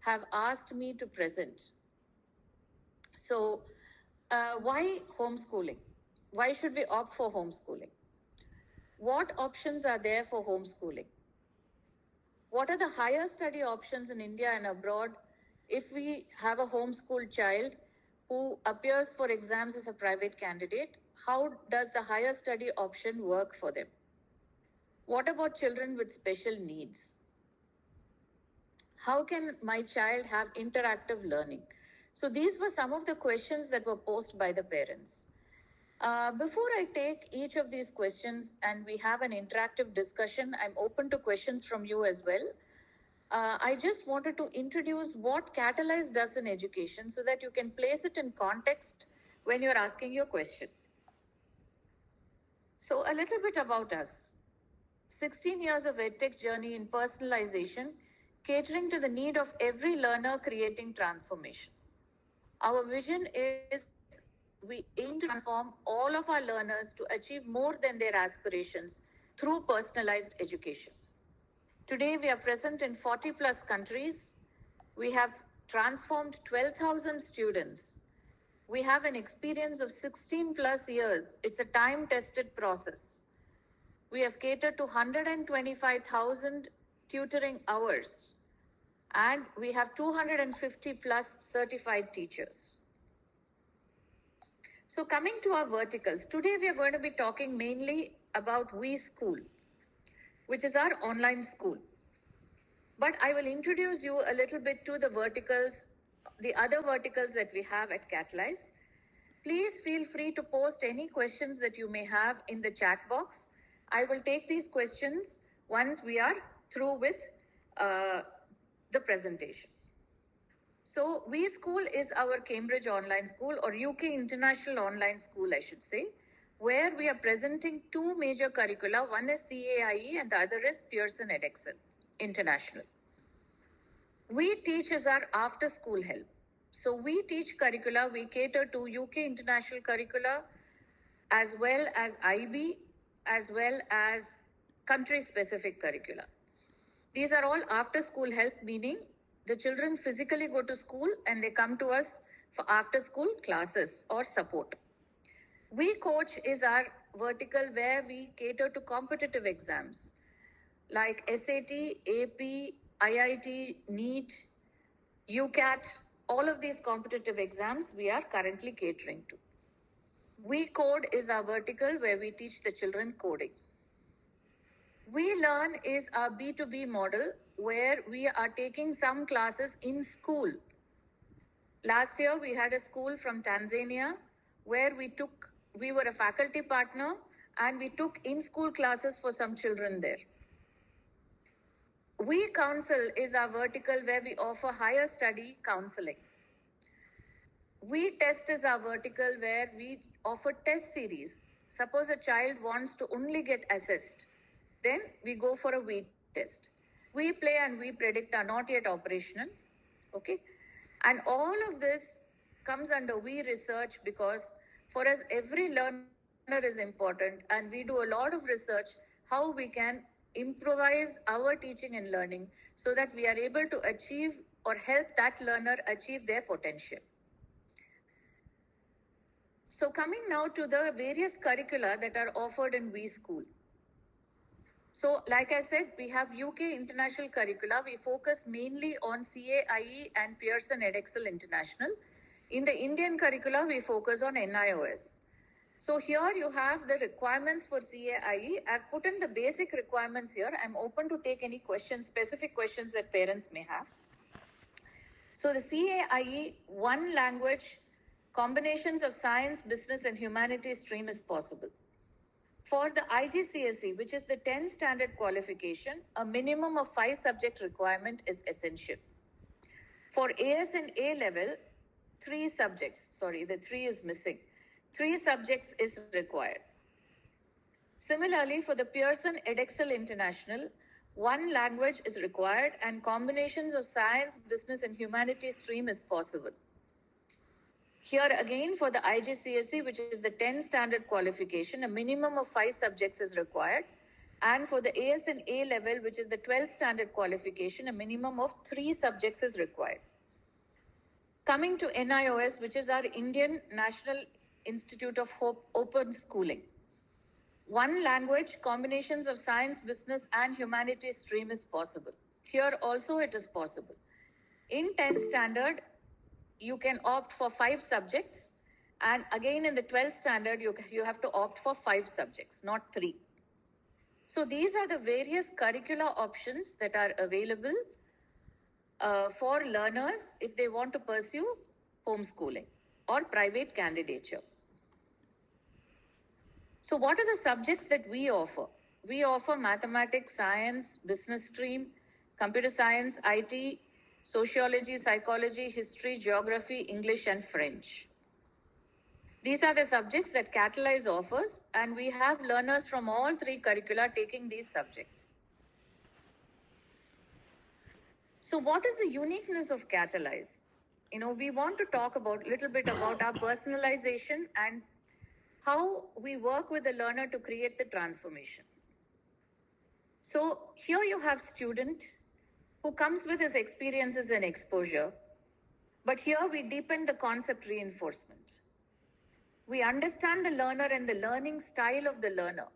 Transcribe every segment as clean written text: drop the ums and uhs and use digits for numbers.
have asked me to present. So, why homeschooling? Why should we opt for homeschooling? What options are there for homeschooling? What are the higher study options in India and abroad if we have a homeschooled child who appears for exams as a private candidate? How does the higher study option work for them? What about children with special needs? How can my child have interactive learning? So these were some of the questions that were posed by the parents. Before I take each of these questions and we have an interactive discussion, I'm open to questions from you as well. I just wanted to introduce what Catalyze does in education so that you can place it in context when you're asking your question. So a little bit about us. 16 years of EdTech journey in personalization, catering to the need of every learner, creating transformation. Our vision is we aim to transform all of our learners to achieve more than their aspirations through personalized education. Today, we are present in 40 plus countries. We have transformed 12,000 students. We have an experience of 16 plus years. It's a time tested process. We have catered to 125,000 tutoring hours, and we have 250 plus certified teachers. So coming to our verticals, today we are going to be talking mainly about We School, which is our online school. But I will introduce you a little bit to the verticals, the other verticals that we have at Catalyze. Please feel free to post any questions that you may have in the chat box. I will take these questions once we are through with the presentation. So, We School is our Cambridge online school, or UK International Online School, I should say, where we are presenting two major curricula. One is CAIE and the other is Pearson Edexcel International. We teach as our after school help. So we teach curricula, we cater to UK International curricula, as well as IB, as well as country-specific curricula. These are all after-school help, meaning the children physically go to school and they come to us for after-school classes or support. We Coach is our vertical where we cater to competitive exams like SAT, AP, IIT, NEET, UCAT, all of these competitive exams we are currently catering to. We Code is our vertical where we teach the children coding. We Learn is our B2B model where we are taking some classes in school. Last year we had a school from Tanzania where we were a faculty partner and we took in-school classes for some children there. We Counsel is our vertical where we offer higher study counseling. We Test is our vertical where we offer test series. Suppose a child wants to only get assessed, then we go for a We Test. We Play and We Predict are not yet operational. Okay. And all of this comes under We Research because for us, every learner is important and we do a lot of research how we can improvise our teaching and learning so that we are able to achieve or help that learner achieve their potential. So coming now to the various curricula that are offered in We School. So like I said, we have UK International curricula. We focus mainly on CAIE and Pearson Edexcel International. In the Indian curricula, we focus on NIOS. So here you have the requirements for CAIE. I've put in the basic requirements here. I'm open to take any questions, specific questions that parents may have. So the CAIE, one language, combinations of science, business and humanities stream is possible. For the IGCSE, which is the 10th standard qualification, a minimum of 5 subject requirement is essential. For AS and A level, 3 subjects, sorry, the 3 is missing. 3 subjects is required. Similarly, for the Pearson Edexcel International, 1 language is required and combinations of science, business and humanities stream is possible. Here again for the IGCSE, which is the 10th standard qualification, a minimum of 5 subjects is required. And for the AS and A level, which is the 12th standard qualification, a minimum of 3 subjects is required. Coming to NIOS, which is our Indian National Institute of Open Schooling. One language, combinations of science, business, and humanities stream is possible. Here also it is possible. In 10th standard, you can opt for 5 subjects. And again, in the 12th standard, you have to opt for 5 subjects, not 3. So these are the various curricular options that are available for learners if they want to pursue homeschooling or private candidature. So what are the subjects that we offer? We offer mathematics, science, business stream, computer science, IT, sociology, psychology, history, geography, English, and French. These are the subjects that Catalyze offers, and we have learners from all 3 curricula taking these subjects. So what is the uniqueness of Catalyze? We want to talk about a little bit about our personalization and how we work with the learner to create the transformation. So here you have student who comes with his experiences and exposure, but here we deepen the concept reinforcement. We understand the learner and the learning style of the learner.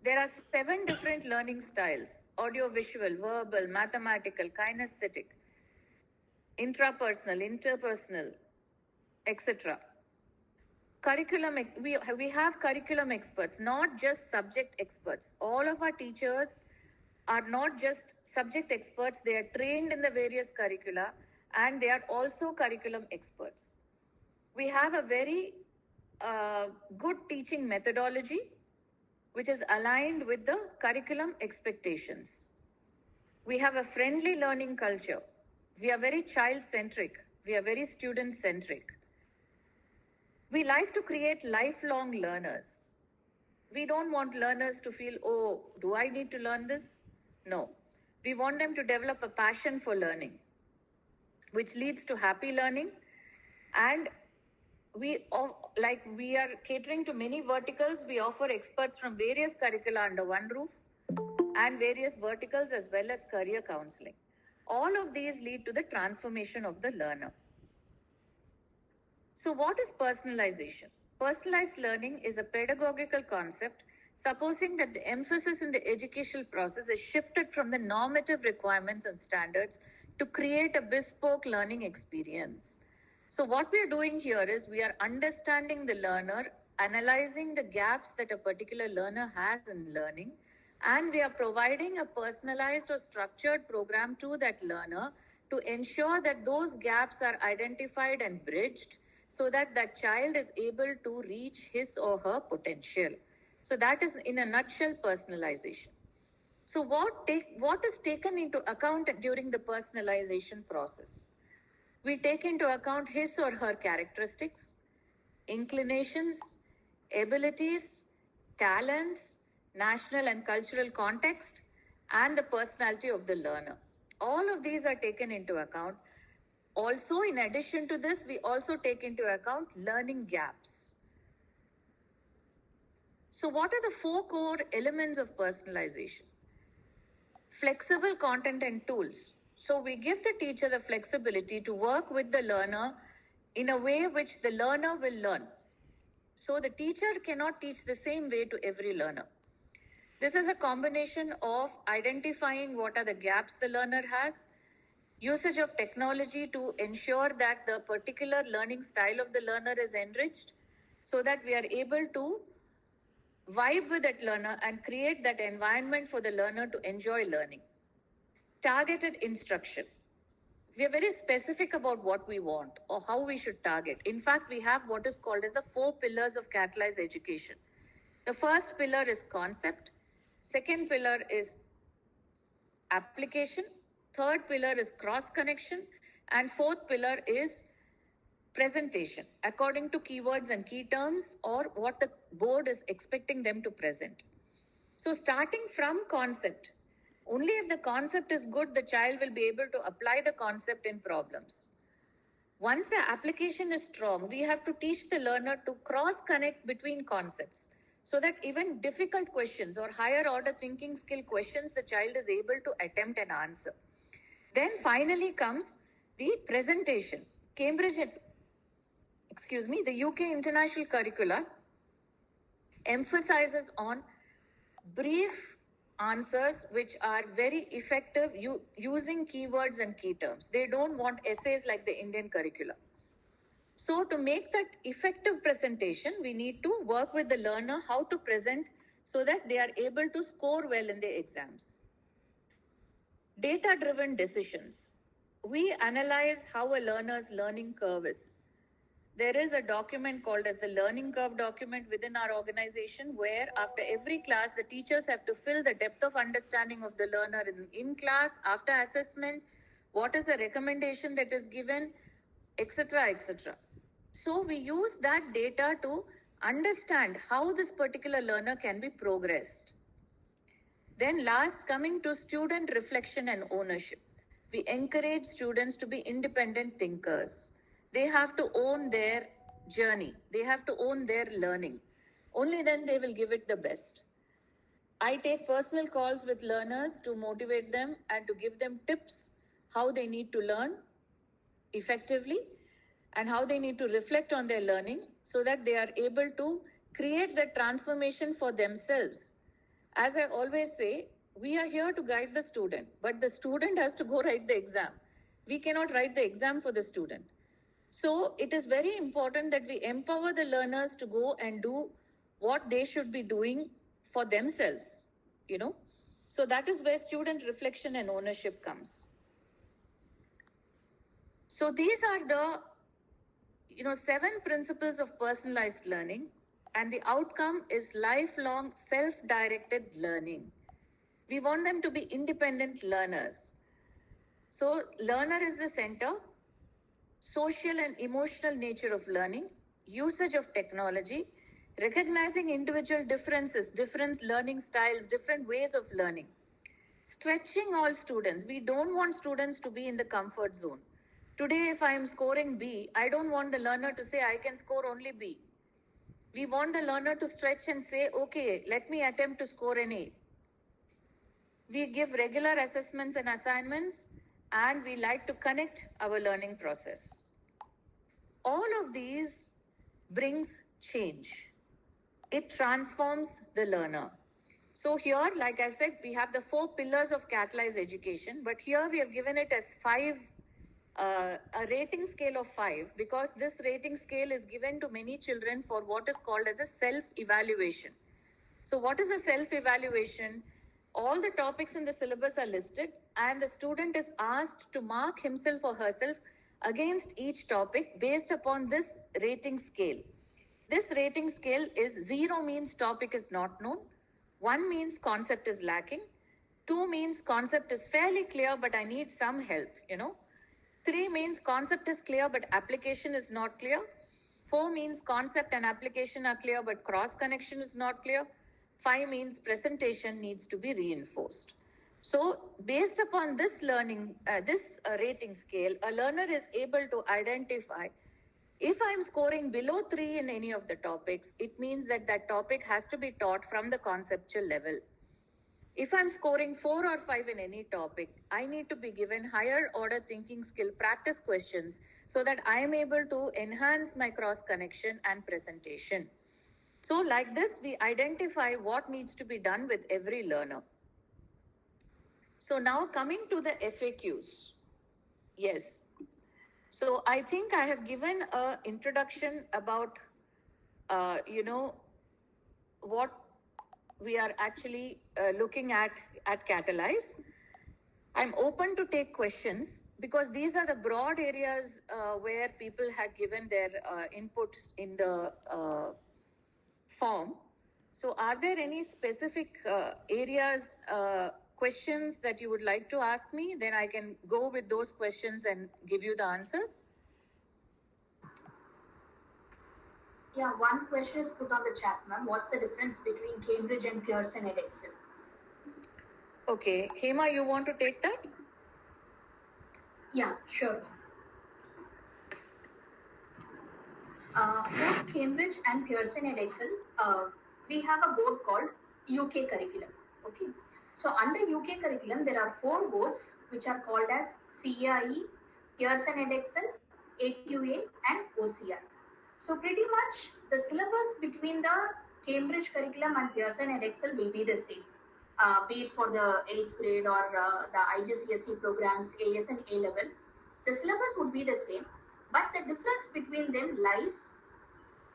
There are 7 different learning styles: audio, visual, verbal, mathematical, kinesthetic, intrapersonal, interpersonal, etc. Curriculum, we have curriculum experts, not just subject experts. All of our teachers are not just subject experts, they are trained in the various curricula and they are also curriculum experts. We have a very good teaching methodology which is aligned with the curriculum expectations. We have a friendly learning culture. We are very child-centric. We are very student-centric. We like to create lifelong learners. We don't want learners to feel, oh, do I need to learn this? No. We want them to develop a passion for learning, which leads to happy learning. And we are catering to many verticals. We offer experts from various curricula under one roof and various verticals as well as career counseling. All of these lead to the transformation of the learner. So what is personalization? Personalized learning is a pedagogical concept supposing that the emphasis in the educational process is shifted from the normative requirements and standards to create a bespoke learning experience. So what we are doing here is we are understanding the learner, analyzing the gaps that a particular learner has in learning, and we are providing a personalized or structured program to that learner to ensure that those gaps are identified and bridged so that that child is able to reach his or her potential. So that is in a nutshell personalization. So what is taken into account during the personalization process? We take into account his or her characteristics, inclinations, abilities, talents, national and cultural context, and the personality of the learner. All of these are taken into account. Also, in addition to this, we also take into account learning gaps. So what are the 4 core elements of personalization? Flexible content and tools. So we give the teacher the flexibility to work with the learner in a way which the learner will learn. So the teacher cannot teach the same way to every learner. This is a combination of identifying what are the gaps the learner has, usage of technology to ensure that the particular learning style of the learner is enriched so that we are able to vibe with that learner and create that environment for the learner to enjoy learning. Targeted instruction. We are very specific about what we want or how we should target. In fact, we have what is called as the 4 pillars of Catalyze education. The first pillar is concept. Second pillar is application. Third pillar is cross connection. And fourth pillar is presentation according to keywords and key terms or what the board is expecting them to present. So starting from concept, only if the concept is good, the child will be able to apply the concept in problems. Once the application is strong, we have to teach the learner to cross connect between concepts. so that even difficult questions or higher order thinking skill questions the child is able to attempt and answer. Then finally comes the presentation. The UK International Curricula emphasizes on brief answers which are very effective using keywords and key terms. They don't want essays like the Indian curricula. So to make that effective presentation, we need to work with the learner how to present so that they are able to score well in the exams. Data-driven decisions. We analyze how a learner's learning curve is. There is a document called as the learning curve document within our organization, where after every class, the teachers have to fill the depth of understanding of the learner in class, after assessment, what is the recommendation that is given, etc., etc. So we use that data to understand how this particular learner can be progressed. Then last, coming to student reflection and ownership. We encourage students to be independent thinkers. They have to own their journey. They have to own their learning. Only then they will give it the best. I take personal calls with learners to motivate them and to give them tips how they need to learn effectively and how they need to reflect on their learning so that they are able to create the transformation for themselves. As I always say, we are here to guide the student, but the student has to go write the exam. We cannot write the exam for the student. So it is very important that we empower the learners to go and do what they should be doing for themselves, So that is where student reflection and ownership comes. So these are the 7 principles of personalized learning, and the outcome is lifelong self-directed learning. We want them to be independent learners. So learner is the center, social and emotional nature of learning, usage of technology, recognizing individual differences, different learning styles, different ways of learning. Stretching all students. We don't want students to be in the comfort zone. Today, if I am scoring B, I don't want the learner to say, I can score only B. We want the learner to stretch and say, okay, let me attempt to score an A. We give regular assessments and assignments, and we like to connect our learning process. All of these brings change. It transforms the learner. So here, like I said, we have the 4 pillars of catalyzed education, but here we have given it as 5, a rating scale of 5, because this rating scale is given to many children for what is called as a self-evaluation. So what is a self-evaluation? All the topics in the syllabus are listed, and the student is asked to mark himself or herself against each topic based upon this rating scale. This rating scale is 0 means topic is not known, 1 means concept is lacking, 2 means concept is fairly clear but I need some help, 3 means concept is clear but application is not clear, 4 means concept and application are clear but cross connection is not clear, 5 means presentation needs to be reinforced. So based upon this rating scale, a learner is able to identify if I'm scoring below 3 in any of the topics, it means that that topic has to be taught from the conceptual level. If I'm scoring 4 or 5 in any topic, I need to be given higher order thinking skill practice questions so that I am able to enhance my cross connection and presentation. So like this, we identify what needs to be done with every learner. So now coming to the FAQs. Yes. So I think I have given an introduction about, what we are actually looking at Catalyze. I'm open to take questions because these are the broad areas where people had given their inputs in the form. So are there any specific areas, questions that you would like to ask me? Then I can go with those questions and give you the answers. Yeah, one question is put on the chat, ma'am. What's the difference between Cambridge and Pearson Edexcel? Okay, Hema, you want to take that? Yeah, sure. Both Cambridge and Pearson Edexcel we have a board called UK curriculum. Okay. So under UK curriculum, there are 4 boards which are called as CIE, Pearson Edexcel, AQA, and OCR. So pretty much the syllabus between the Cambridge curriculum and Pearson Edexcel will be the same. Be it for the 8th grade or the IGCSE programs, AS and A level, the syllabus would be the same, but the difference between them lies,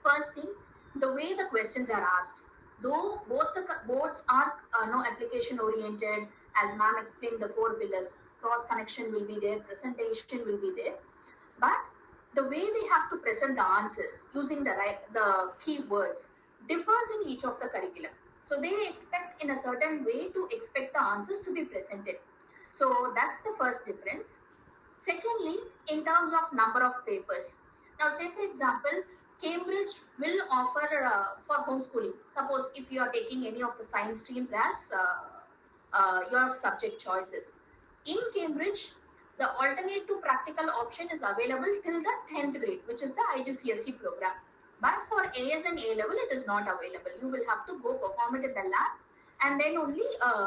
first thing, the way the questions are asked. Though both the boards are no application oriented, as ma'am explained, the 4 pillars, cross connection will be there, presentation will be there, but the way they have to present the answers using the keywords differs in each of the curriculum. So they expect in a certain way to expect the answers to be presented. So that's the first difference. Secondly, in terms of number of papers. Now, say for example, Cambridge will offer for homeschooling. Suppose if you are taking any of the science streams as your subject choices. In Cambridge, the alternate to practical option is available till the 10th grade, which is the IGCSE program. But for AS and A level, it is not available. You will have to go perform it in the lab, and then only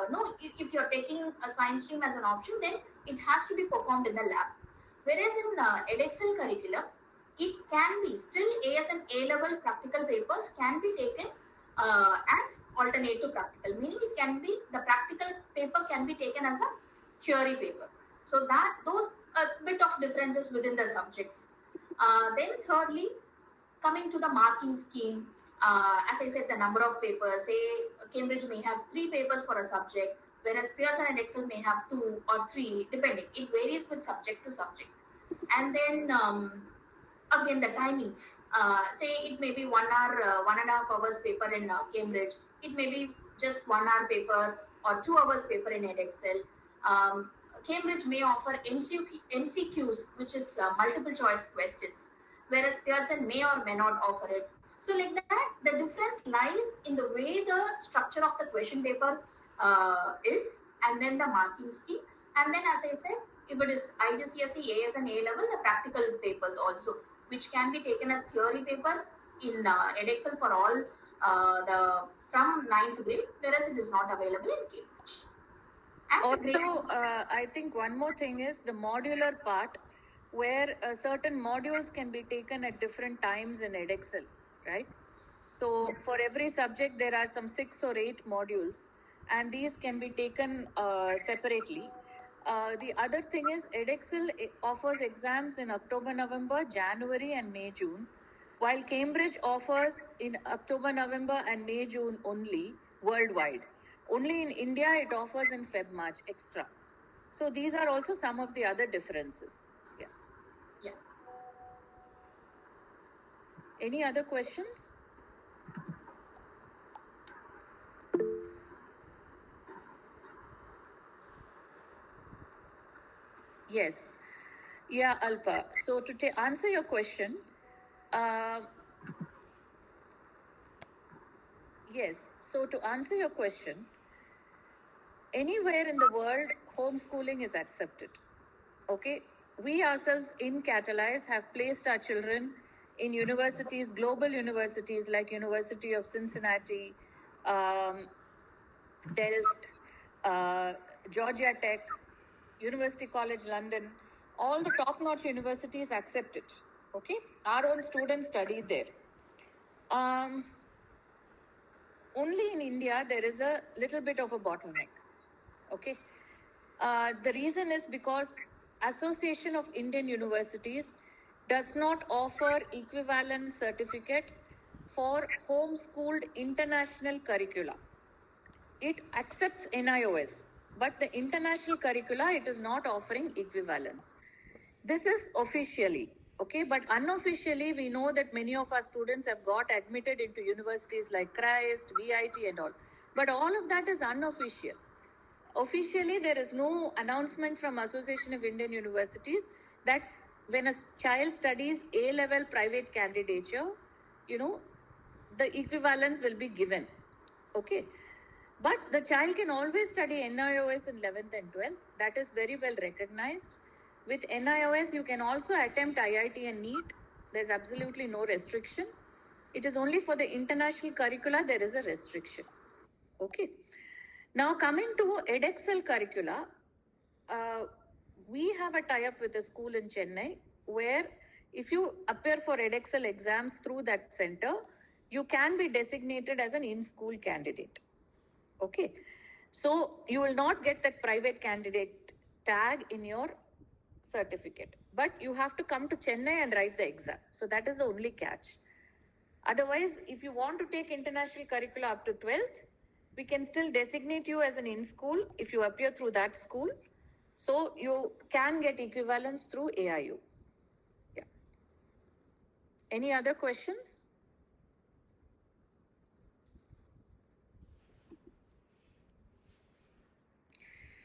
no. If you're taking a science stream as an option, then it has to be performed in the lab. Whereas in Edexcel curriculum, it can be still AS and A level practical papers can be taken as alternate to practical, meaning it can be the practical paper can be taken as a theory paper. So that those a bit of differences within the subjects. Then thirdly, coming to the marking scheme, as I said, the number of papers, say Cambridge may have 3 papers for a subject, whereas Pearson and Excel may have 2 or 3, depending. It varies with subject to subject. And then again, the timings. Say it may be 1 hour, 1.5 hours paper in Cambridge. It may be just 1 hour paper or 2 hours paper in Edexcel. Cambridge may offer MCQs, which is multiple choice questions, whereas Pearson may or may not offer it. So like that, the difference lies in the way the structure of the question paper is, and then the marking scheme. And then, as I said, if it is IGCSE, AS and A level, the practical papers also, which can be taken as theory paper in Edexcel for all the from 9th grade, whereas it is not available in Cambridge. Also, I think one more thing is the modular part, where certain modules can be taken at different times in Edexcel, right? So for every subject, there are some 6 or 8 modules, and these can be taken separately. The other thing is Edexcel offers exams in October, November, January, and May, June, while Cambridge offers in October, November, and May, June only worldwide. Only in India, it offers in Feb, March extra. So these are also some of the other differences. Yeah. Yeah. Any other questions? Yes. Yeah, Alpa. So to answer your question, yes. So to answer your question, anywhere in the world, homeschooling is accepted. Okay. We ourselves in Catalyze have placed our children in universities, global universities like University of Cincinnati, Delft, Georgia Tech, University College London, all the top-notch universities accept it. Okay, our own students study there. Only in India there is a little bit of a bottleneck. Okay, the reason is because Association of Indian Universities does not offer equivalent certificate for homeschooled international curricula. It accepts NIOS, but the international curricula, it is not offering equivalence. This is officially, okay, but unofficially, we know that many of our students have got admitted into universities like Christ, VIT and all. But all of that is unofficial. Officially, there is no announcement from Association of Indian Universities that when a child studies A-level private candidature, the equivalence will be given, okay. But the child can always study NIOS in 11th and 12th. That is very well recognized. With NIOS, you can also attempt IIT and NEET. There's absolutely no restriction. It is only for the international curricula there is a restriction. Okay. Now coming to EdExcel curricula, we have a tie-up with a school in Chennai where if you appear for EdExcel exams through that center, you can be designated as an in-school candidate. Okay. So you will not get that private candidate tag in your certificate, but you have to come to Chennai and write the exam. So that is the only catch. Otherwise, if you want to take international curricula up to 12th, we can still designate you as an in-school if you appear through that school. So you can get equivalence through AIU. Yeah. Any other questions?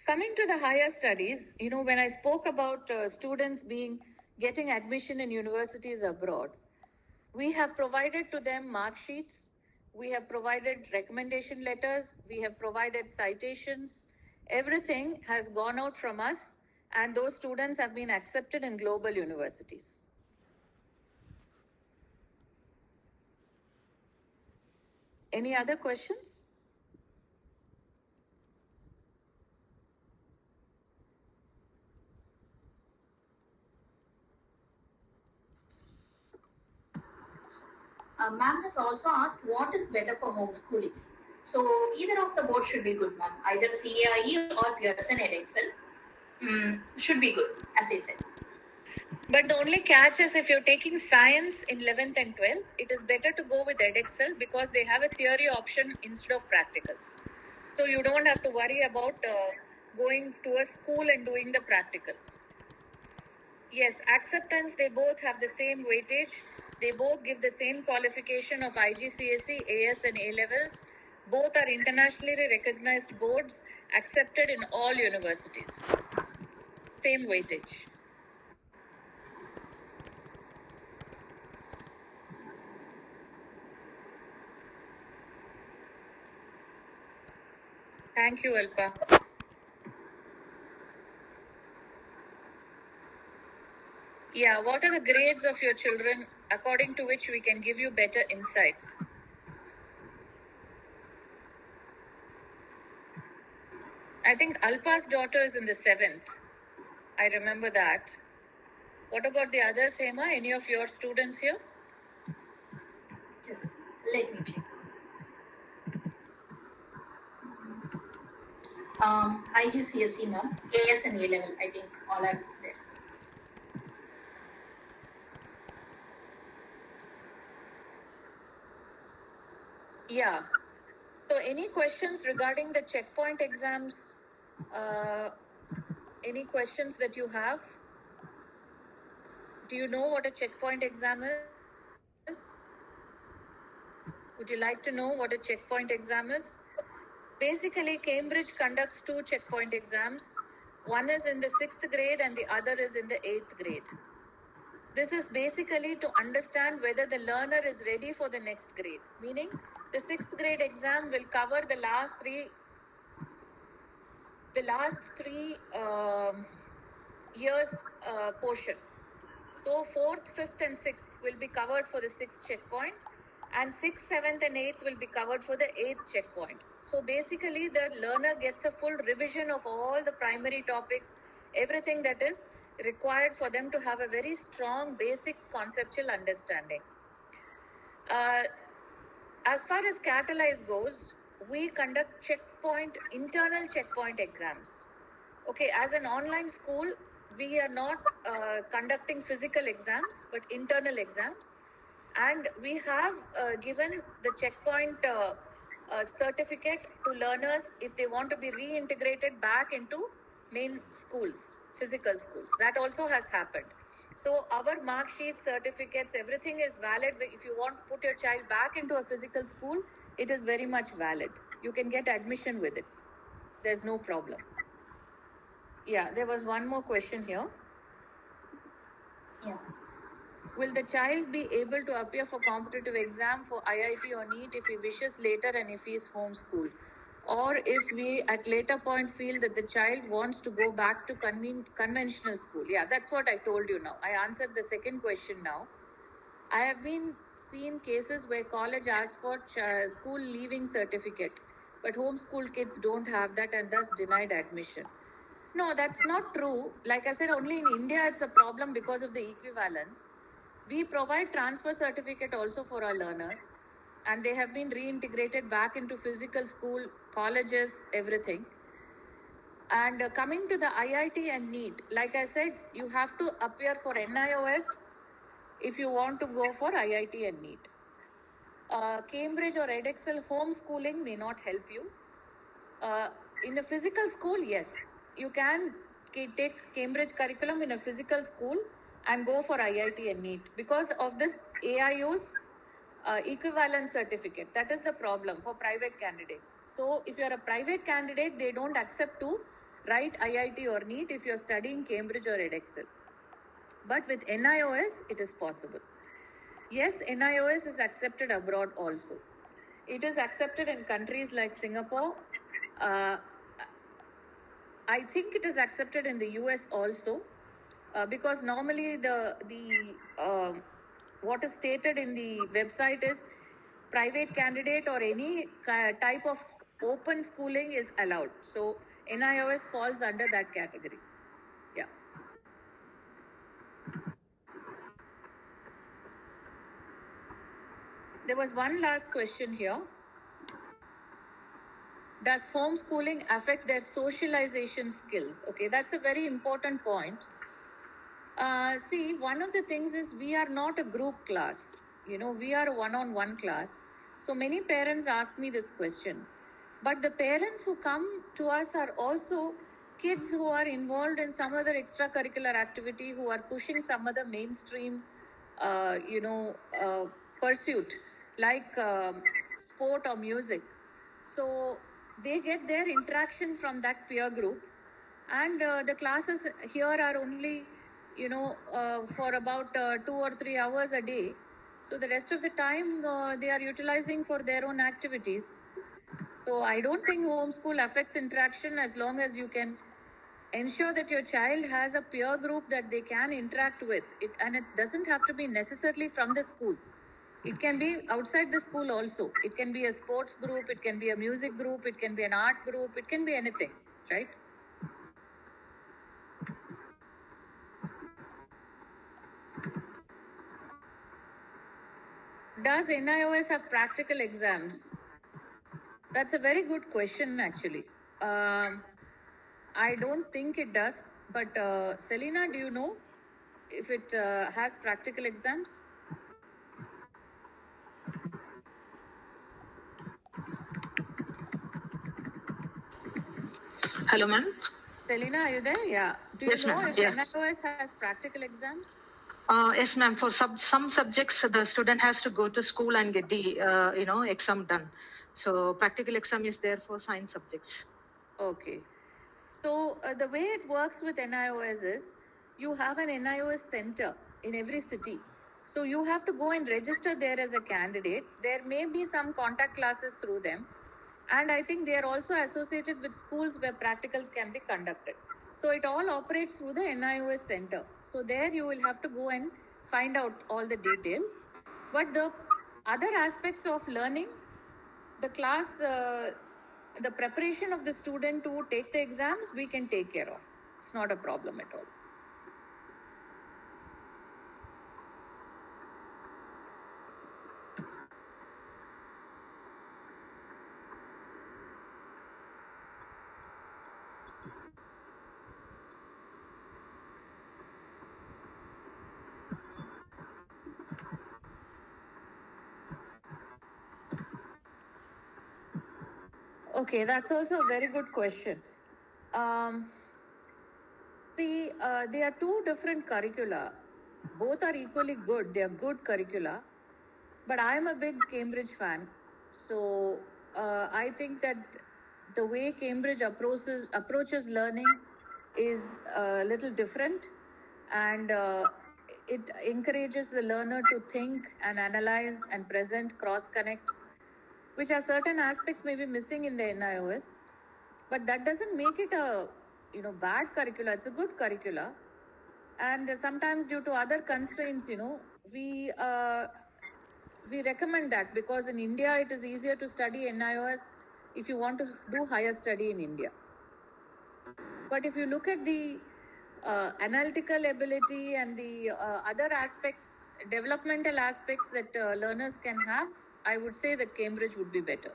Coming to the higher studies, when I spoke about students getting admission in universities abroad, we have provided to them mark sheets, we have provided recommendation letters, we have provided citations. Everything has gone out from us, and those students have been accepted in global universities. Any other questions? Ma'am has also asked what is better for homeschooling. So either of the both should be good, ma'am. Either CAIE or Pearson EdExcel should be good, as I said. But the only catch is if you're taking science in 11th and 12th, it is better to go with EdExcel because they have a theory option instead of practicals. So you don't have to worry about going to a school and doing the practical. Yes, acceptance, they both have the same weightage. They both give the same qualification of IGCSE, AS and A levels. Both are internationally recognized boards accepted in all universities. Same weightage. Thank you, Alpa. Yeah, what are the grades of your children according to which we can give you better insights? I think Alpa's daughter is in the 7th. I remember that. What about the others, Hema? Any of your students here? Just let me check. IGCSE, ma'am, AS and A level, I think all are there. Yeah. So any questions regarding the checkpoint exams? Any questions that you have? Do you know what a checkpoint exam is? Would you like to know what a checkpoint exam is? Basically, Cambridge conducts 2 checkpoint exams. One is in the 6th grade and the other is in the 8th grade. This is basically to understand whether the learner is ready for the next grade. Meaning, the 6th grade exam will cover the last three years portion. So 4th, 5th and 6th will be covered for the 6th checkpoint, and 6th, 7th and 8th will be covered for the 8th checkpoint. So basically the learner gets a full revision of all the primary topics, everything that is required for them to have a very strong basic conceptual understanding. As far as Catalyze goes, we conduct internal checkpoint exams. Okay, as an online school, we are not conducting physical exams, but internal exams. And we have given the checkpoint certificate to learners if they want to be reintegrated back into main schools, physical schools. That also has happened. So our mark sheets, certificates, everything is valid. If you want to put your child back into a physical school, it is very much valid. You can get admission with it. There's no problem. Yeah, there was one more question here. Yeah. Will the child be able to appear for competitive exam for IIT or NEET if he wishes later and if he is homeschooled? Or if we at later point feel that the child wants to go back to conventional school? Yeah, that's what I told you now. I answered the second question now. I have been seen cases where college asks for school leaving certificate, but homeschool kids don't have that and thus denied admission. No, that's not true. Like I said, only in India it's a problem because of the equivalence. We provide transfer certificate also for our learners, and they have been reintegrated back into physical school, colleges, everything. And coming to the IIT and NEET, like I said, you have to appear for NIOS if you want to go for IIT and NEET. Cambridge or Edexcel homeschooling may not help you. In a physical school, yes, you can take Cambridge curriculum in a physical school and go for IIT and NEET because of this AIO's equivalent certificate. That is the problem for private candidates. So if you're a private candidate, they don't accept to write IIT or NEET if you're studying Cambridge or Edexcel. But with NIOS, it is possible. Yes, NIOS is accepted abroad also. It is accepted in countries like Singapore. I think it is accepted in the US also, because normally the what is stated in the website is private candidate or any type of open schooling is allowed. So NIOS falls under that category. Yeah. There was one last question here. Does homeschooling affect their socialization skills? Okay, that's a very important point. See, one of the things is we are not a group class. You know, we are a one-on-one class. So many parents ask me this question. But the parents who come to us are also kids who are involved in some other extracurricular activity, who are pushing some other mainstream, pursuit like sport or music. So they get their interaction from that peer group, and the classes here are only for about 2 or 3 hours a day. So the rest of the time they are utilizing for their own activities. So I don't think homeschool affects interaction as long as you can ensure that your child has a peer group that they can interact with it, and it doesn't have to be necessarily from the school. It can be outside the school also. It can be a sports group, it can be a music group, it can be an art group, it can be anything, right? Does NIOS have practical exams? That's a very good question, actually. I don't think it does, but Selena, do you know if it has practical exams? Hello, ma'am. Selena, are you there? Yeah. Do you Yes, know ma'am. if Yeah. NIOS has practical exams? Yes, ma'am. For some subjects, the student has to go to school and get the exam done. So practical exam is there for science subjects. Okay. So the way it works with NIOS is you have an NIOS center in every city. So you have to go and register there as a candidate. There may be some contact classes through them. And I think they are also associated with schools where practicals can be conducted. So it all operates through the NIOS center. So there you will have to go and find out all the details. But the other aspects of learning, the class, the preparation of the student to take the exams, we can take care of. It's not a problem at all. Okay, that's also a very good question. There are two different curricula. Both are equally good. They are good curricula. But I am a big Cambridge fan. So I think that the way Cambridge approaches learning is a little different, and it encourages the learner to think and analyze and present, cross-connect, which are certain aspects may be missing in the NIOS. But that doesn't make it a bad curricula. It's a good curricula. And sometimes due to other constraints, we recommend that, because in India it is easier to study NIOS if you want to do higher study in India. But if you look at the analytical ability and the other aspects, developmental aspects that learners can have, I would say that Cambridge would be better.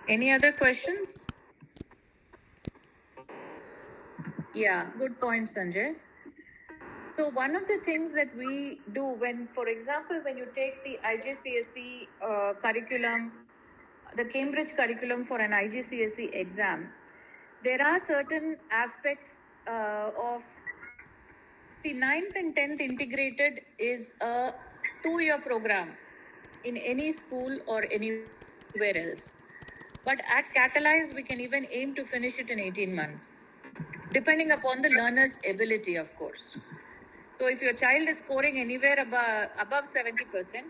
Any other questions? Yeah, good point, Sanjay. So one of the things that we do when, for example, when you take the IGCSE curriculum, the Cambridge curriculum for an IGCSE exam, there are certain aspects of the 9th and 10th integrated is a 2-year program in any school or anywhere else. But at Catalyze, we can even aim to finish it in 18 months, depending upon the learner's ability, of course. So if your child is scoring anywhere above 70%,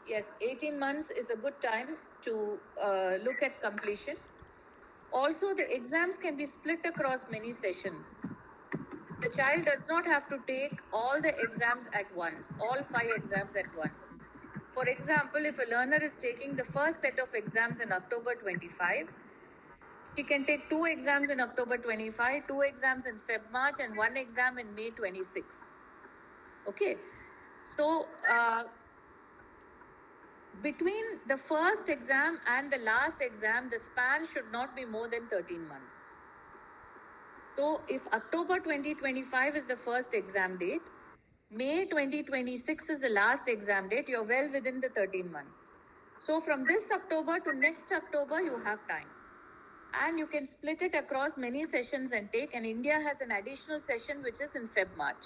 yes, 18 months is a good time to look at completion. Also, the exams can be split across many sessions. The child does not have to take all the exams at once, all 5 exams at once. For example, if a learner is taking the first set of exams in October 25, she can take 2 exams in October 25, 2 exams in Feb March, and 1 exam in May 26. Okay, so between the first exam and the last exam, the span should not be more than 13 months. So if October 2025 is the first exam date, May 2026 is the last exam date, you're well within the 13 months. So from this October to next October, you have time. And you can split it across many sessions and take, and India has an additional session which is in Feb March.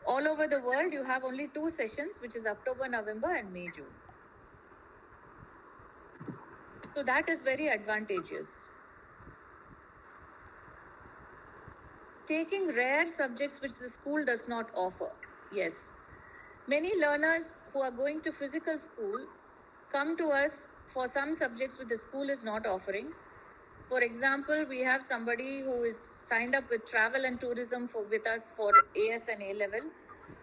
All over the world, you have only 2 sessions, which is October, November, and May, June. So that is very advantageous. Taking rare subjects which the school does not offer. Yes. Many learners who are going to physical school come to us for some subjects which the school is not offering. For example, we have somebody who is signed up with travel and tourism with us for AS and A level.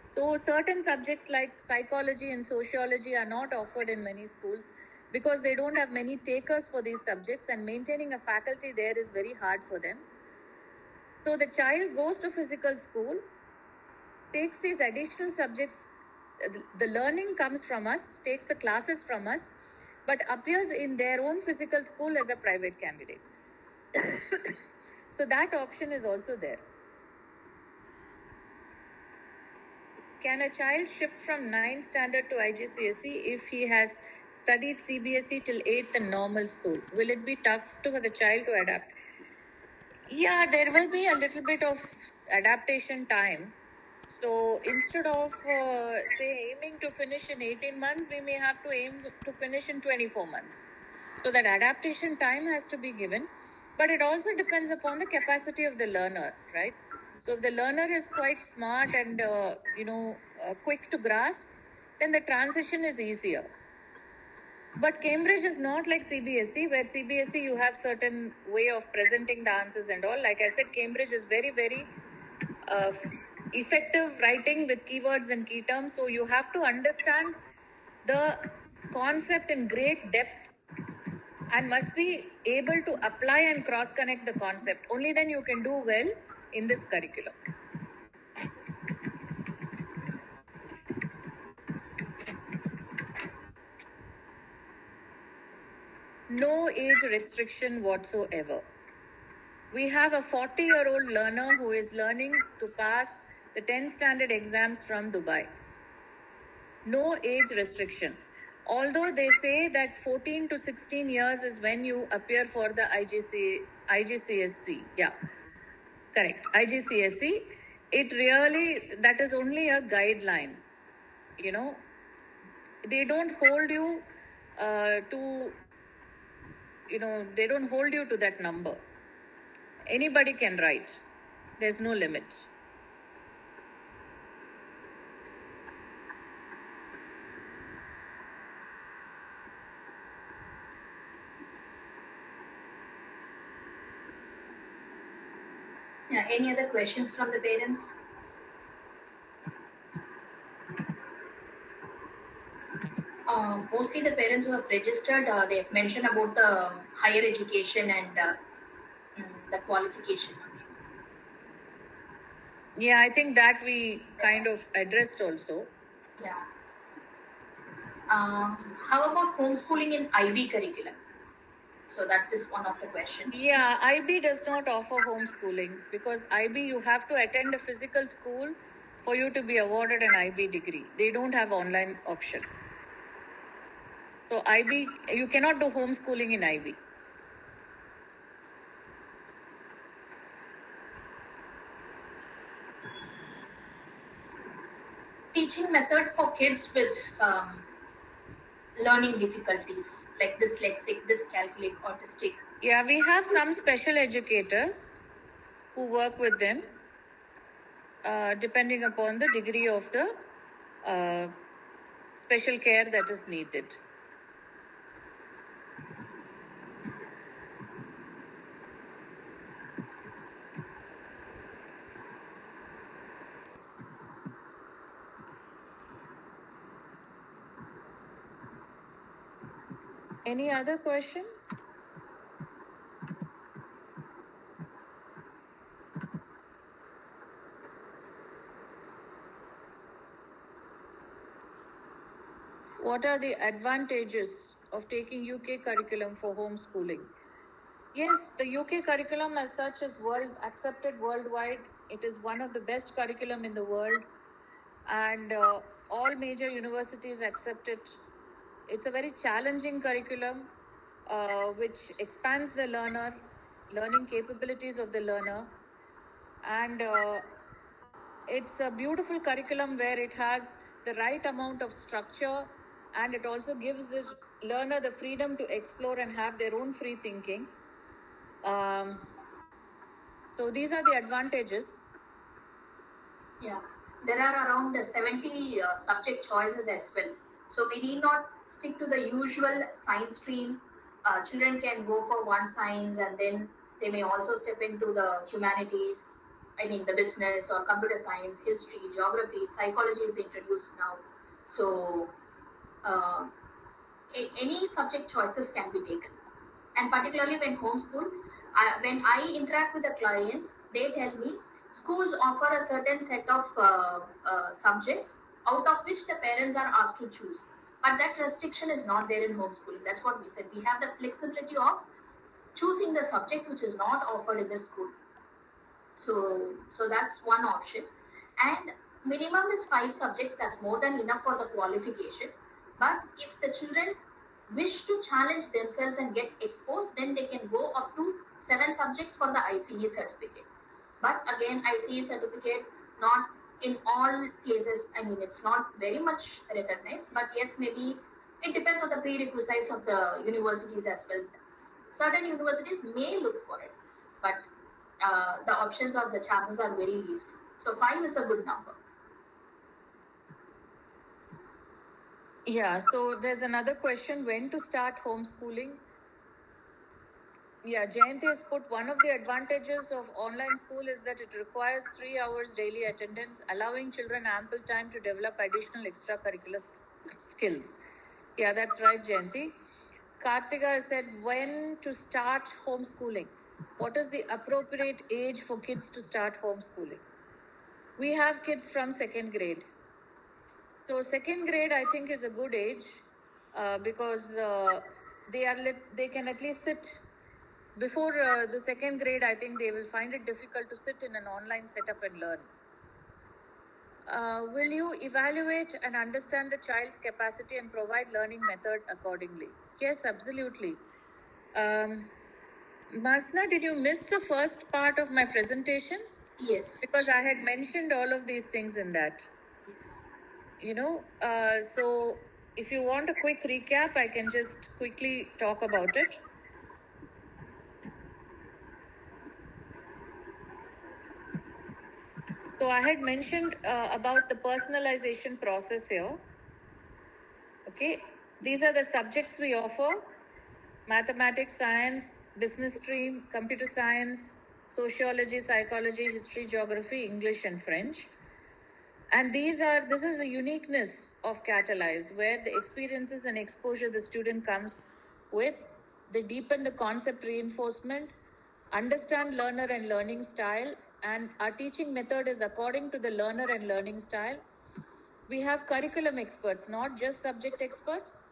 So certain subjects like psychology and sociology are not offered in many schools because they don't have many takers for these subjects, and maintaining a faculty there is very hard for them. So the child goes to physical school, takes these additional subjects, the learning comes from us, takes the classes from us, but appears in their own physical school as a private candidate. So that option is also there. Can a child shift from 9th standard to IGCSE if he has studied CBSE till 8th in normal school? Will it be tough for the child to adapt? Yeah, there will be a little bit of adaptation time. So instead of say aiming to finish in 18 months, we may have to aim to finish in 24 months. So that adaptation time has to be given, but it also depends upon the capacity of the learner, right? So if the learner is quite smart and quick to grasp, then the transition is easier. But Cambridge is not like CBSE, where CBSE you have certain way of presenting the answers and all. Like I said, Cambridge is very, very effective writing with keywords and key terms. So you have to understand the concept in great depth and must be able to apply and cross-connect the concept. Only then you can do well in this curriculum. No age restriction whatsoever. We have a 40-year-old learner who is learning to pass the 10th standard exams from Dubai. No age restriction. Although they say that 14 to 16 years is when you appear for the IGCSE. Yeah, correct. IGCSE. It really, that is only a guideline. they don't hold you to, they don't hold you to that number. Anybody can write. There's no limit. Any other questions from the parents? Mostly the parents who have registered, they have mentioned about the higher education and the qualification. Yeah, I think that we kind of addressed also. Yeah. How about homeschooling in IB curriculum? So that is one of the questions. Yeah, IB does not offer homeschooling because IB you have to attend a physical school for you to be awarded an IB degree. They don't have online option. So IB, you cannot do homeschooling in IB. Teaching method for kids with learning difficulties like dyslexic, dyscalculic, autistic. Yeah, we have some special educators who work with them depending upon the degree of the special care that is needed. Any other question? What are the advantages of taking UK curriculum for homeschooling? Yes, the UK curriculum as such is accepted worldwide. It is one of the best curriculum in the world, and all major universities accept it. It's a very challenging curriculum which expands the learning capabilities of the learner, and it's a beautiful curriculum where it has the right amount of structure, and it also gives the learner the freedom to explore and have their own free thinking. So these are the advantages. Yeah, there are around 70 subject choices as well. So we need not stick to the usual science stream. Children can go for one science and then they may also step into the humanities. I mean, the business or computer science, history, geography, psychology is introduced now. So any subject choices can be taken. And particularly when homeschool, when I interact with the clients, they tell me schools offer a certain set of subjects out of which the parents are asked to choose. But that restriction is not there in homeschooling. That's what we said. We have the flexibility of choosing the subject which is not offered in the school. So that's one option. And minimum is 5 subjects. That's more than enough for the qualification. But if the children wish to challenge themselves and get exposed, then they can go up to 7 subjects for the ICE certificate. But again, ICE certificate not in all places. I mean, it's not very much recognized. But yes, maybe it depends on the prerequisites of the universities as well. Certain universities may look for it, but the options or the chances are very least. So 5 is a good number. Yeah, so there's another question, when to start homeschooling? Yeah, Jayanti has put one of the advantages of online school is that it requires 3 hours daily attendance, allowing children ample time to develop additional extracurricular skills. Yeah, that's right, Jayanti. Kartika has said, when to start homeschooling? What is the appropriate age for kids to start homeschooling? We have kids from 2nd grade. So 2nd grade, I think, is a good age because they can at least sit. Before the 2nd grade, I think they will find it difficult to sit in an online setup and learn. Will you evaluate and understand the child's capacity and provide learning method accordingly? Yes, absolutely. Masna, did you miss the first part of my presentation? Yes. Because I had mentioned all of these things in that. Yes. So if you want a quick recap, I can just quickly talk about it. So I had mentioned about the personalization process here. Okay, these are the subjects we offer: mathematics, science, business stream, computer science, sociology, psychology, history, geography, English, and French. And this is the uniqueness of Catalyze, where the experiences and exposure the student comes with, they deepen the concept reinforcement, understand learner and learning style, and our teaching method is according to the learner and learning style. We have curriculum experts, not just subject experts.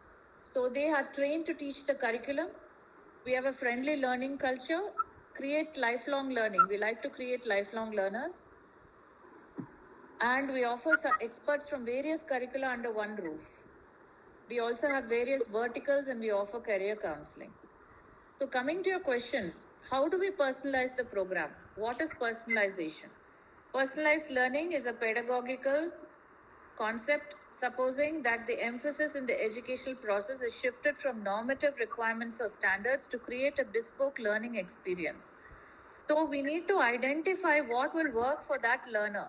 So they are trained to teach the curriculum. We have a friendly learning culture, create lifelong learning. We like to create lifelong learners. And we offer experts from various curricula under one roof. We also have various verticals and we offer career counseling. So coming to your question, how do we personalize the program? What is personalization? Personalized learning is a pedagogical concept supposing that the emphasis in the educational process is shifted from normative requirements or standards to create a bespoke learning experience. So we need to identify what will work for that learner.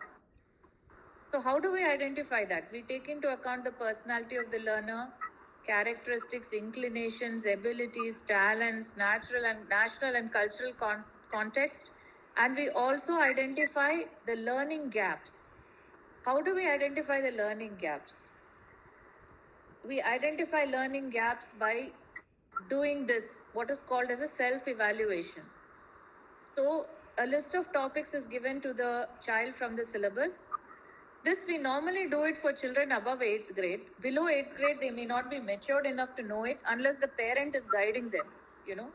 So how do we identify that? We take into account the personality of the learner, characteristics, inclinations, abilities, talents, national and cultural context, and we also identify the learning gaps. How do we identify the learning gaps? We identify learning gaps by doing this, what is called as a self-evaluation. So a list of topics is given to the child from the syllabus. This we normally do it for children above 8th grade. Below 8th grade, they may not be matured enough to know it unless the parent is guiding them, you know.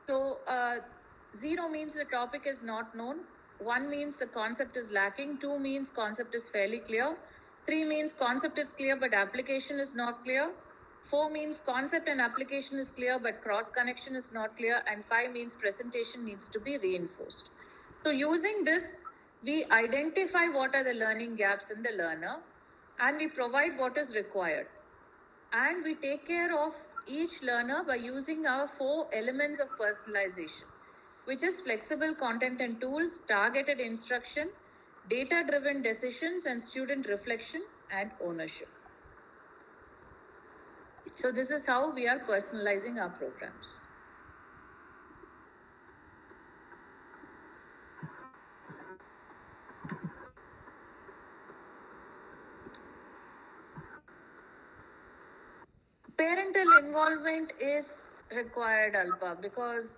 So 0 means the topic is not known. 1 means the concept is lacking. 2 means concept is fairly clear. 3 means concept is clear but application is not clear. 4 means concept and application is clear but cross connection is not clear. And 5 means presentation needs to be reinforced. So using this, we identify what are the learning gaps in the learner and we provide what is required. And we take care of each learner by using our 4 elements of personalization, which is flexible content and tools, targeted instruction, data-driven decisions, and student reflection and ownership. So this is how we are personalizing our programs. Parental involvement is required, Alpa, because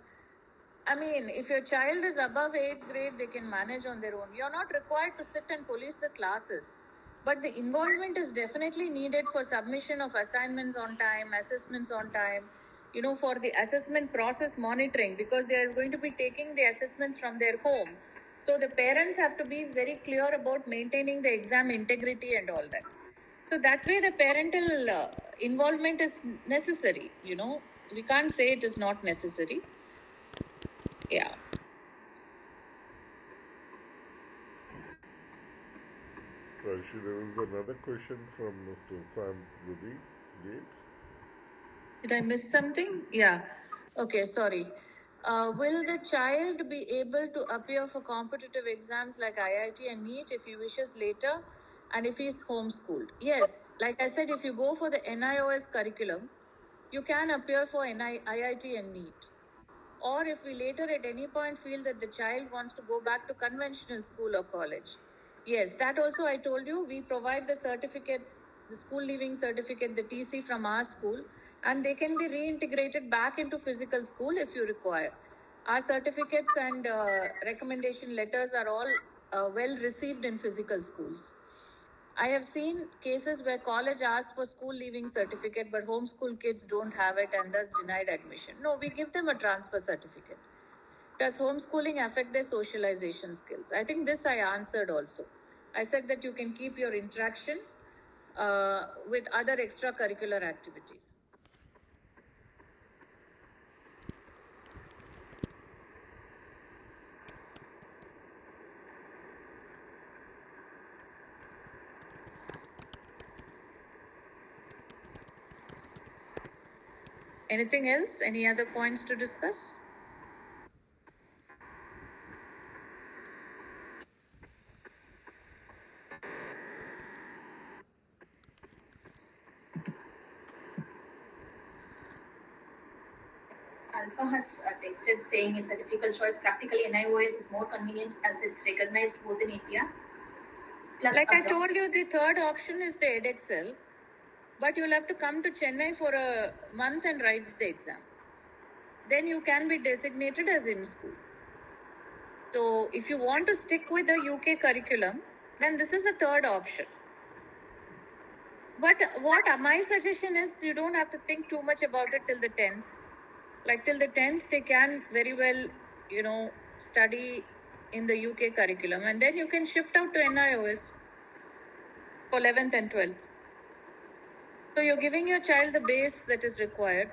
I mean, if your child is above 8th grade, they can manage on their own. You're not required to sit and police the classes. But the involvement is definitely needed for submission of assignments on time, assessments on time, you know, for the assessment process monitoring, because they are going to be taking the assessments from their home. So the parents have to be very clear about maintaining the exam integrity and all that. So that way the parental involvement is necessary, you know. We can't say it is not necessary. Yeah. Raishi, there was another question from Mr. Sam Rudi Gate. Did I miss something? Yeah. Okay, sorry. Will the child be able to appear for competitive exams like IIT and NEET if he wishes later and if he's homeschooled? Yes. Like I said, if you go for the NIOS curriculum, you can appear for IIT and NEET. Or if we later at any point feel that the child wants to go back to conventional school or college, yes, that also I told you, we provide the certificates, the school leaving certificate, the TC from our school, and they can be reintegrated back into physical school if you require. Our certificates and recommendation letters are all well received in physical schools. I have seen cases where college asks for school leaving certificate, but homeschool kids don't have it and thus denied admission. No, we give them a transfer certificate. Does homeschooling affect their socialization skills? I think this I answered also. I said that you can keep your interaction with other extracurricular activities. Anything else? Any other points to discuss? Alpha has texted saying it's a difficult choice. Practically, NIOS is more convenient as it's recognized both in India. Plus Like I abroad. told you, the third option is the Edexcel, but you'll have to come to Chennai for a month and write the exam. Then you can be designated as in school. So if you want to stick with the UK curriculum, then this is the third option. But what my suggestion is, you don't have to think too much about it till the 10th. Like till the 10th, they can very well, study in the UK curriculum, and then you can shift out to NIOS for 11th and 12th. So you're giving your child the base that is required.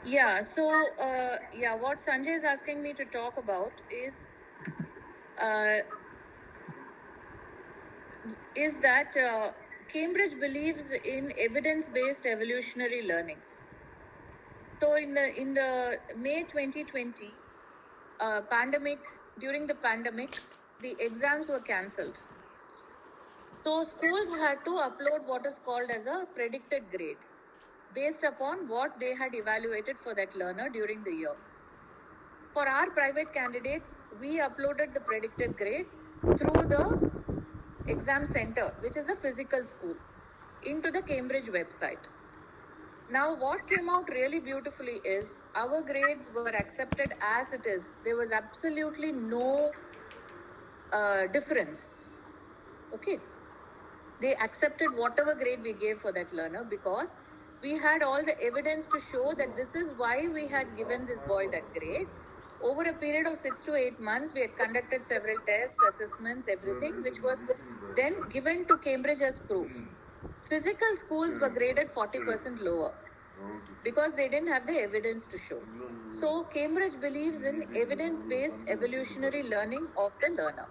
Yeah, so what Sanjay is asking me to talk about is that Cambridge believes in evidence-based evolutionary learning. So in the May 2020 during the pandemic, the exams were cancelled. So schools had to upload what is called as a predicted grade based upon what they had evaluated for that learner during the year. For our private candidates, we uploaded the predicted grade through the exam center, which is the physical school, into the Cambridge website. Now, what came out really beautifully is our grades were accepted as it is. There was absolutely no difference. Okay. They accepted whatever grade we gave for that learner because we had all the evidence to show that this is why we had given this boy that grade. Over a period of 6 to 8 months, we had conducted several tests, assessments, everything, which was then given to Cambridge as proof. Physical schools were graded 40% lower because they didn't have the evidence to show. So Cambridge believes in evidence-based evolutionary learning of the learner.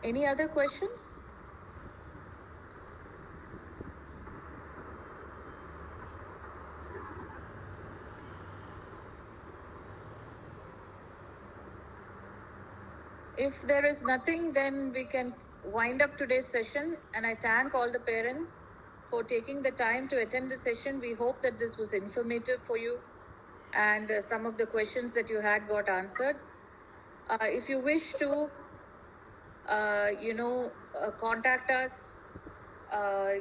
Any other questions? If there is nothing, then we can wind up today's session. And I thank all the parents for taking the time to attend the session. We hope that this was informative for you and some of the questions that you had got answered. If you wish to, contact us,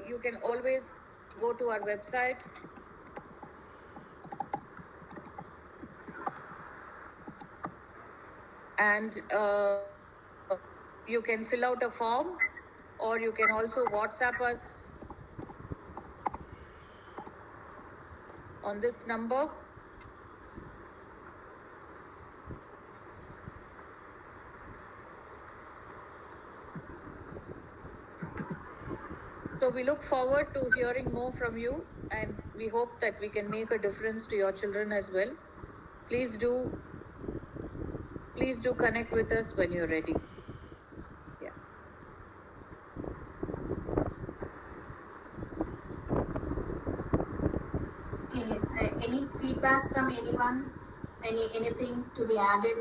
you can always go to our website. And you can fill out a form, or you can also WhatsApp us on this number. So we look forward to hearing more from you, and we hope that we can make a difference to your children as well. Please do connect with us when you're ready. Yeah. Any feedback from anyone? Anything to be added?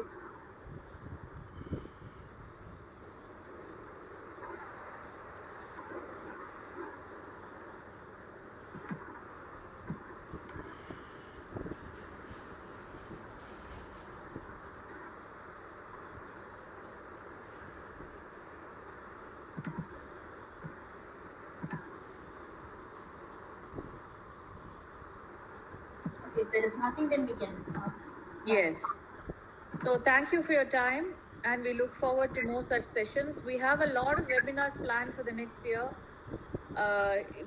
If there is nothing, then we can. Yes. So thank you for your time, and we look forward to more such sessions. We have a lot of webinars planned for the next year.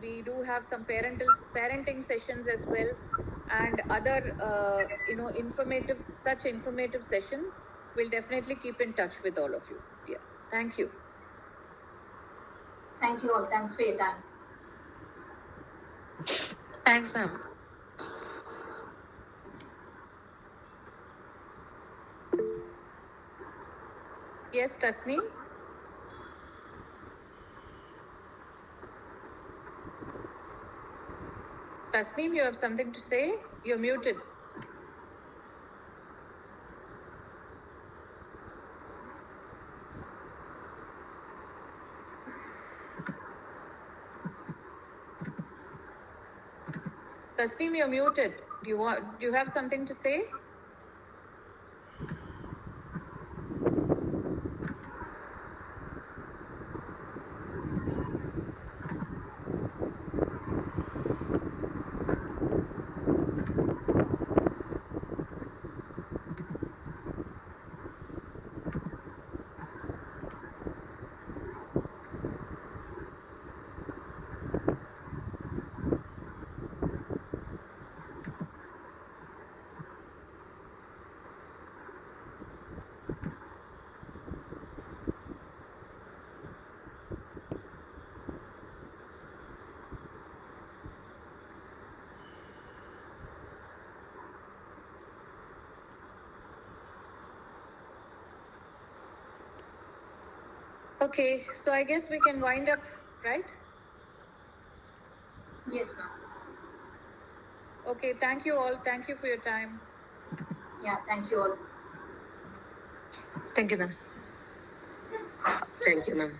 We do have some parenting sessions as well, and other informative sessions. We'll definitely keep in touch with all of you. Yeah. Thank you. Thank you all. Thanks for your time. Thanks, ma'am. Yes, Tasneem? Tasneem, you have something to say? You're muted. Tasneem, you're muted. Do you have something to say? Okay, so I guess we can wind up, right? Yes, ma'am. Okay, thank you all. Thank you for your time. Yeah, thank you all. Thank you, ma'am. Thank you, ma'am.